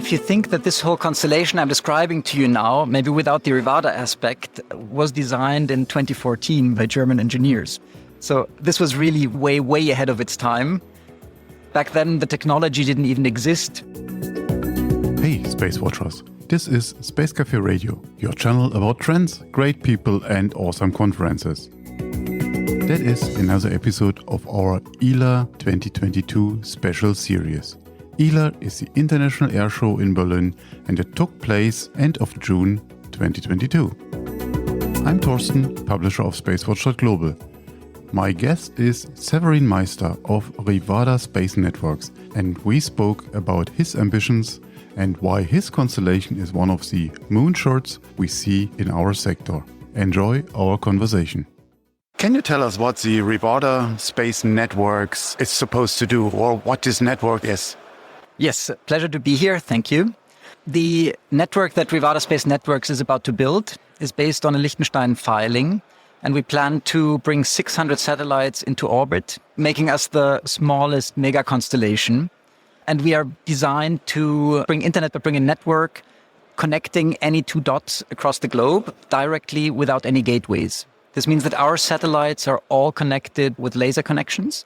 if you think that this whole constellation I'm describing to you now, maybe without the Rivada aspect, was designed in 2014 by German engineers. So this was really way, way ahead of its time. Back then, the technology didn't even exist. Hey, SpaceWatchers. This is Space Café Radio, your channel about trends, great people and awesome conferences. That is another episode of our ILA 2022 special series. ILA is the International Air Show in Berlin and it took place end of June 2022. I'm Thorsten, publisher of SpaceWatch.Global. My guest is Severin Meister of Rivada Space Networks, and we spoke about his ambitions and why his constellation is one of the moonshots we see in our sector. Enjoy our conversation. Can you tell us what the Rivada Space Networks is supposed to do, or what this network is? Yes, pleasure to be here. Thank you. The network that Rivada Space Networks is about to build is based on a Liechtenstein filing. And we plan to bring 600 satellites into orbit, making us the smallest mega constellation. And we are designed to bring internet, but bring a network connecting any two dots across the globe directly without any gateways. This means that our satellites are all connected with laser connections.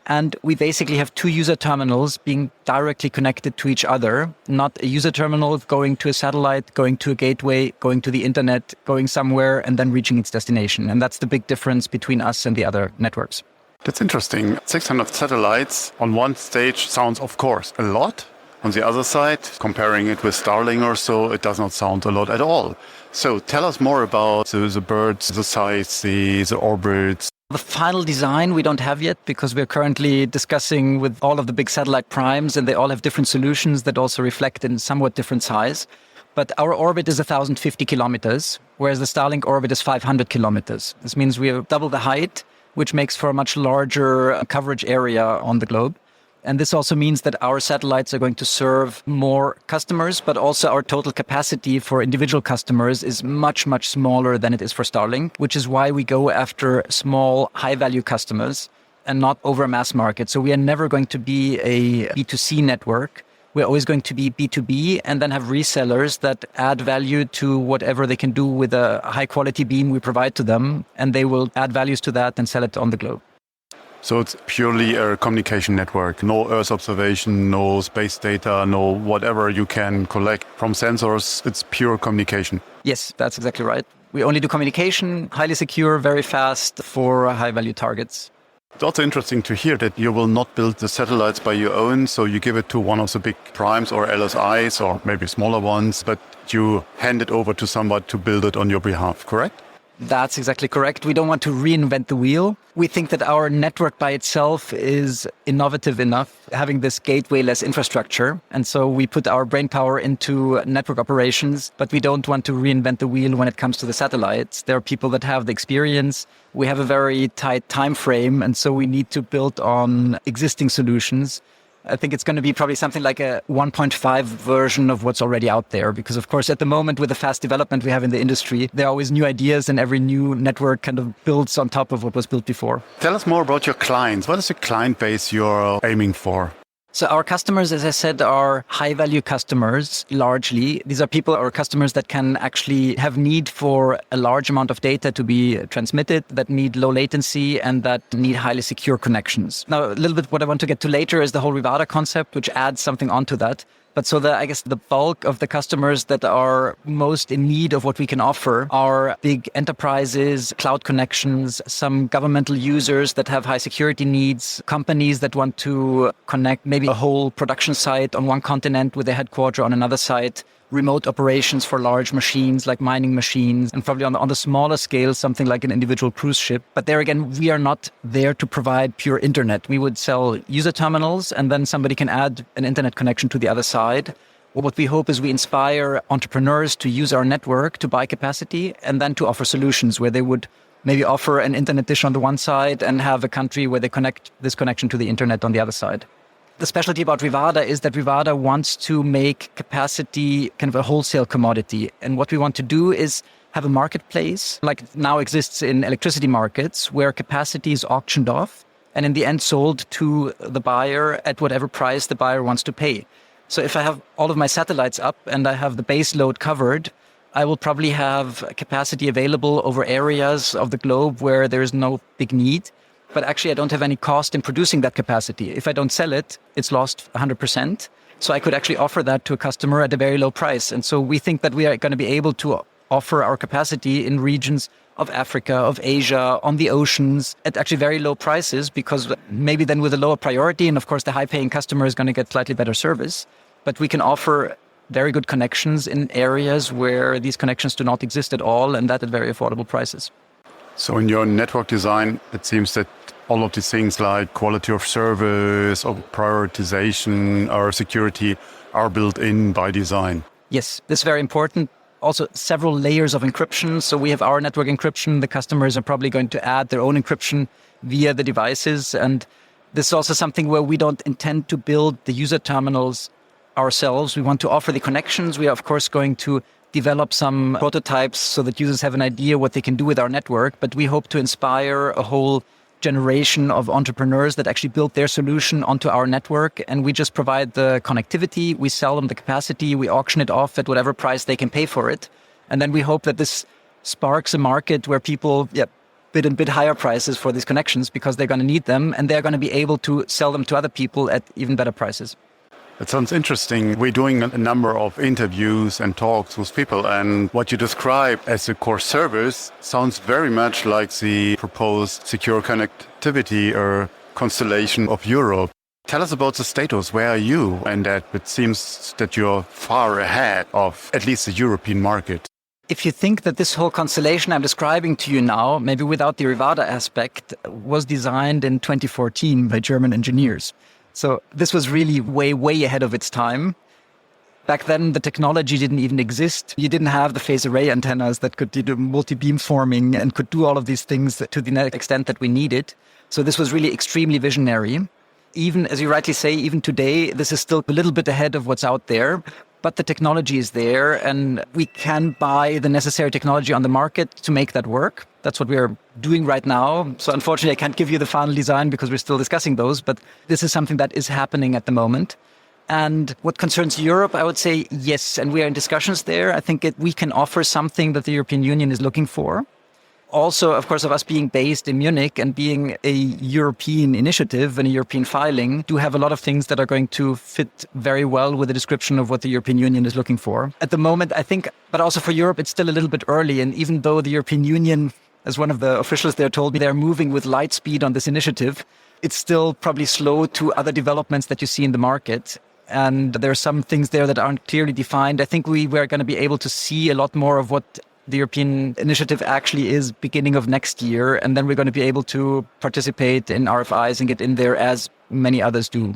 And we basically have two user terminals being directly connected to each other, not a user terminal going to a satellite, going to a gateway, going to the internet, going somewhere and then reaching its destination. And that's the big difference between us and the other networks. That's interesting. 600 satellites on one stage sounds, of course, a lot. On the other side, comparing it with Starlink or so, it does not sound a lot at all. So tell us more about the birds, the size, the orbits. The final design we don't have yet because we're currently discussing with all of the big satellite primes and they all have different solutions that also reflect in somewhat different size. But our orbit is 1,050 kilometers, whereas the Starlink orbit is 500 kilometers. This means we have double the height, which makes for a much larger coverage area on the globe. And this also means that our satellites are going to serve more customers, but also our total capacity for individual customers is much, much smaller than it is for Starlink, which is why we go after small, high-value customers and not over a mass market. So we are never going to be a B2C network. We're always going to be B2B and then have resellers that add value to whatever they can do with a high-quality beam we provide to them, and they will add values to that and sell it on the globe. So it's purely a communication network, no Earth observation, no space data, no whatever you can collect from sensors. It's pure communication. Yes, that's exactly right. We only do communication, highly secure, very fast for high-value targets. It's also interesting to hear that you will not build the satellites by your own, so you give it to one of the big primes or LSIs or maybe smaller ones, but you hand it over to somebody to build it on your behalf, correct? That's exactly correct. We don't want to reinvent the wheel. We think that our network by itself is innovative enough, having this gateway-less infrastructure. And so we put our brainpower into network operations, but we don't want to reinvent the wheel when it comes to the satellites. There are people that have the experience. We have a very tight time frame, and so we need to build on existing solutions. I think it's going to be probably something like a 1.5 version of what's already out there. Because, of course, at the moment, with the fast development we have in the industry, there are always new ideas and every new network kind of builds on top of what was built before. Tell us more about your clients. What is the client base you're aiming for? So our customers, as I said, are high-value customers, largely. These are people or customers that can actually have need for a large amount of data to be transmitted, that need low latency, and that need highly secure connections. Now, a little bit what I want to get to later is the whole Rivada concept, which adds something onto that. But so I guess the bulk of the customers that are most in need of what we can offer are big enterprises, cloud connections, some governmental users that have high security needs, companies that want to connect maybe a whole production site on one continent with a headquarter on another site, remote operations for large machines like mining machines, and probably on the smaller scale, something like an individual cruise ship. But there again, we are not there to provide pure internet. We would sell user terminals and then somebody can add an internet connection to the other side. What we hope is we inspire entrepreneurs to use our network to buy capacity and then to offer solutions where they would maybe offer an internet dish on the one side and have a country where they connect this connection to the internet on the other side. The specialty about Rivada is that Rivada wants to make capacity kind of a wholesale commodity. And what we want to do is have a marketplace like now exists in electricity markets where capacity is auctioned off and in the end sold to the buyer at whatever price the buyer wants to pay. So if I have all of my satellites up and I have the base load covered, I will probably have capacity available over areas of the globe where there is no big need. But actually, I don't have any cost in producing that capacity. If I don't sell it, it's lost 100%. So I could actually offer that to a customer at a very low price. And so we think that we are going to be able to offer our capacity in regions of Africa, of Asia, on the oceans at actually very low prices, because maybe then with a lower priority, and of course the high-paying customer is going to get slightly better service. But we can offer very good connections in areas where these connections do not exist at all, and that at very affordable prices. So in your network design, it seems that all of these things like quality of service or prioritization or security are built in by design. Yes, this is very important. Also, several layers of encryption. So we have our network encryption. The customers are probably going to add their own encryption via the devices. And this is also something where we don't intend to build the user terminals ourselves. We want to offer the connections. We are, of course, going to develop some prototypes so that users have an idea what they can do with our network. But we hope to inspire a whole generation of entrepreneurs that actually build their solution onto our network. And we just provide the connectivity. We sell them the capacity. We auction it off at whatever price they can pay for it. And then we hope that this sparks a market where people bid higher prices for these connections because they're going to need them. And they're going to be able to sell them to other people at even better prices. It sounds interesting. We're doing a number of interviews and talks with people, and what you describe as the core service sounds very much like the proposed secure connectivity or constellation of Europe. Tell us about the status. Where are you? And that it seems that you're far ahead of at least the European market. If you think that this whole constellation I'm describing to you now, maybe without the Rivada aspect, was designed in 2014 by German engineers. So this was really way ahead of its time. Back then, the technology didn't even exist. You didn't have the phase array antennas that could do multi-beam forming and could do all of these things to the extent that we needed. So this was really extremely visionary. Even, as you rightly say, even today, this is still a little bit ahead of what's out there. But the technology is there, and we can buy the necessary technology on the market to make that work. That's what we're doing right now. So unfortunately, I can't give you the final design because we're still discussing those, but this is something that is happening at the moment. And what concerns Europe, I would say yes, and we are in discussions there. I think we can offer something that the European Union is looking for. Also, of course, of us being based in Munich and being a European initiative and a European filing, do have a lot of things that are going to fit very well with the description of what the European Union is looking for. At the moment, I think, but also for Europe, it's still a little bit early. And even though the European Union, as one of the officials there told me, they're moving with light speed on this initiative, it's still probably slow to other developments that you see in the market. And there are some things there that aren't clearly defined. I think we're going to be able to see a lot more of what the European initiative actually is beginning of next year. And then we're going to be able to participate in RFIs and get in there as many others do.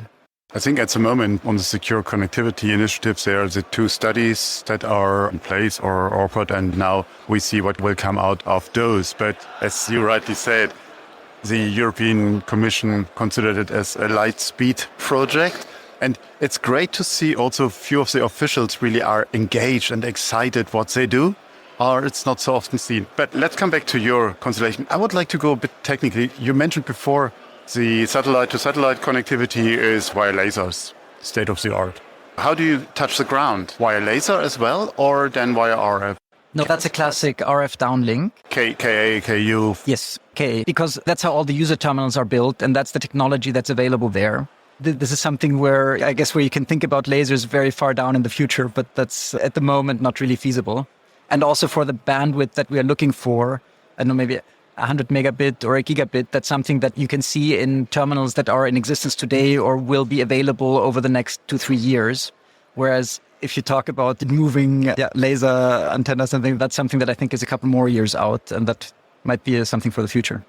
I think at the moment on the secure connectivity initiatives, there are the two studies that are in place or offered, and now we see what will come out of those. But as you rightly said, the European Commission considered it as a light speed project. And it's great to see also a few of the officials really are engaged and excited what they do. Or it's not so often seen. But let's come back to your constellation. I would like to go a bit technically. You mentioned before the satellite-to-satellite connectivity is via lasers, state of the art. How do you touch the ground? Via laser as well, or then via RF? No, that's a classic RF downlink. KA, KU. Yes, KA, because that's how all the user terminals are built, and that's the technology that's available there. This is something where you can think about lasers very far down in the future, but that's at the moment not really feasible. And also for the bandwidth that we are looking for, I don't know, maybe 100 megabit or a gigabit, that's something that you can see in terminals that are in existence today or will be available over the next 2-3 years. Whereas if you talk about moving laser antennas, that's something that I think is a couple more years out, and that might be something for the future.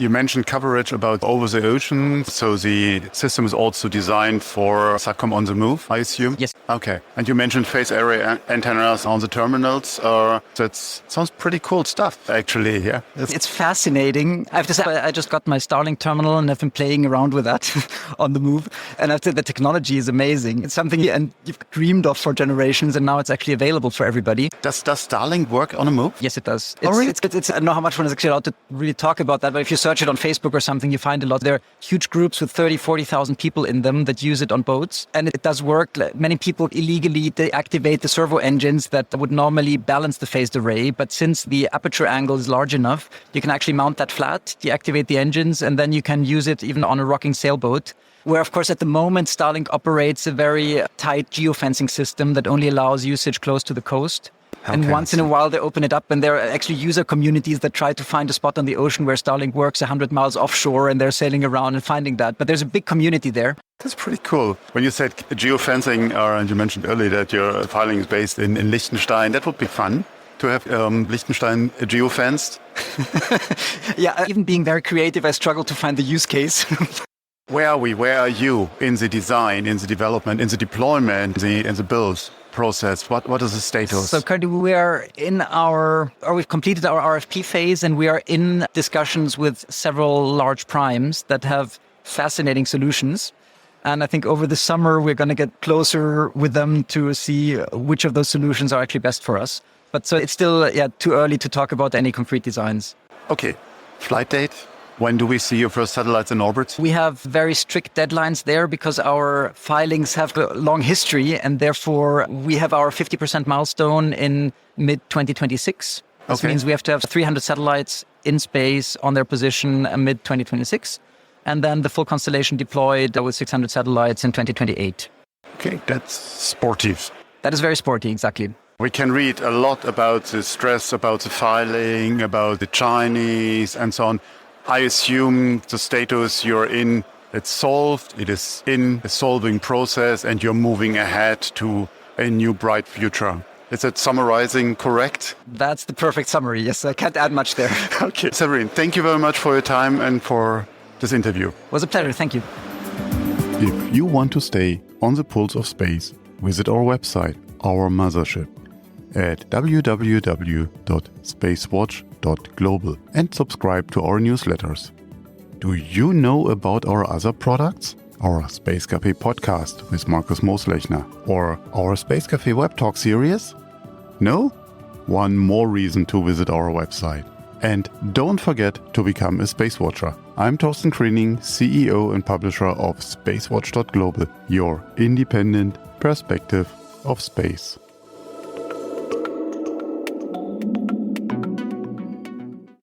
You mentioned coverage about over the ocean. So the system is also designed for SATCOM on the move, I assume? Yes. Okay. And you mentioned phase array antennas on the terminals. That sounds pretty cool stuff, actually. Yeah. It's fascinating. I have to say, I just got my Starlink terminal and I've been playing around with that on the move. And I have to say, the technology is amazing. It's something you've dreamed of for generations, and now it's actually available for everybody. Does Starlink work on a move? Yes, it does. Really? I don't know how much one is actually allowed to really talk about that, but if you search it on Facebook or something, you find a lot. There are huge groups with 30, 40,000 people in them that use it on boats. And it does work. Many people illegally deactivate the servo engines that would normally balance the phased array. But since the aperture angle is large enough, you can actually mount that flat, deactivate the engines, and then you can use it even on a rocking sailboat. Where, of course, at the moment, Starlink operates a very tight geofencing system that only allows usage close to the coast. And once in a while, they open it up, and there are actually user communities that try to find a spot on the ocean where Starlink works 100 miles offshore, and they're sailing around and finding that. But there's a big community there. That's pretty cool. When you said geofencing, and you mentioned earlier that your filing is based in Liechtenstein, that would be fun to have Liechtenstein geofenced. Yeah, even being very creative, I struggle to find the use case. Where are we? Where are you in the design, in the development, in the deployment, in the build process? What is the status? So currently we've completed our RFP phase, and we are in discussions with several large primes that have fascinating solutions. And I think over the summer, we're going to get closer with them to see which of those solutions are actually best for us. But so it's still too early to talk about any concrete designs. Okay. Flight date? When do we see your first satellites in orbit? We have very strict deadlines there because our filings have a long history, and therefore we have our 50% milestone in mid-2026. This means we have to have 300 satellites in space on their position mid-2026, and then the full constellation deployed with 600 satellites in 2028. Okay, that's sportive. That is very sporty, exactly. We can read a lot about the stress, about the filing, about the Chinese, and so on. I assume the status you're in, it's solved, it is in a solving process, and you're moving ahead to a new bright future. Is that summarizing correct? That's the perfect summary. Yes, I can't add much there. Okay. Severin, thank you very much for your time and for this interview. It was a pleasure. Thank you. If you want to stay on the pulse of space, visit our website, our mothership, at www.SpaceWatch.Global and subscribe to our newsletters. Do you know about our other products? Our Space Cafe podcast with Markus Moslechner or our Space Cafe web talk series? No? One more reason to visit our website. And don't forget to become a Space Watcher. I'm Thorsten Kriening, CEO and publisher of SpaceWatch.Global, your independent perspective of space.